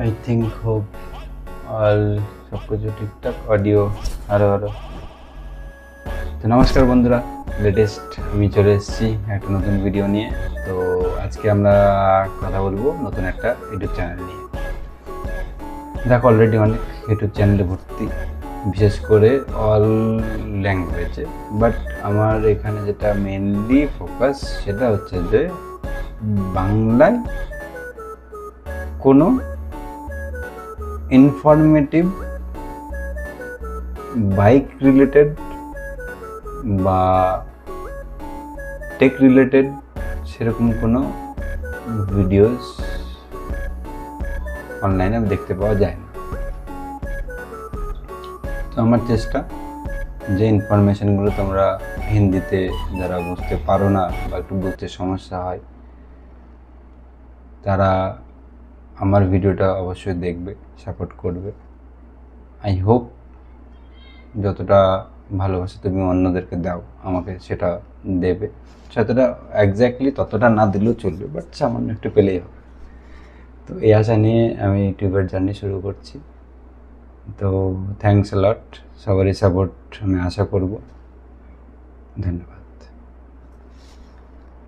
I think hope all सब कुछ ঠিকঠাক অডিও আরো আরো তো নমস্কার বন্ধুরা, লেটেস্ট আমি চলে এসেছি একটা নতুন ভিডিও নিয়ে। তো আজকে আমরা কথা বলবো নতুন একটা ইউটিউব চ্যানেল নিয়ে। দেখো অলরেডি অনেক ইউটিউব চ্যানেলে ভর্তি, বিশেষ করে অল ল্যাঙ্গুয়েজে, বাট আমার এখানে যেটা মেনলি ফোকাস সেটা হচ্ছে যে বাংলায় কোনো ইনফরমেটিভ বাইক রিলেটেড বা টেক রিলেটেড সেরকম কোনো ভিডিওস অনলাইনে দেখতে পাওয়া যায় না। তো আমার চেষ্টা যে ইনফরমেশনগুলো তোমরা হিন্দিতে যারা বুঝতে পারো না বা একটু বুঝতে সমস্যা হয় তারা আমার ভিডিওটা অবশ্যই দেখবে, সাপোর্ট করবে। আই হোপ যতটা ভালোবাসা তুমি অন্যদেরকে দাও আমাকে সেটা দেবে, সেতটা এক্স্যাক্টলি ততটা না দিলেও চলবে, বাট সামান্য একটু পেলেই হবে। তো এই আশা নিয়ে আমি ইউটিউবের জার্নি শুরু করছি। তো থ্যাঙ্কস লট, সবারই সাপোর্ট আমি আশা করব। ধন্যবাদ।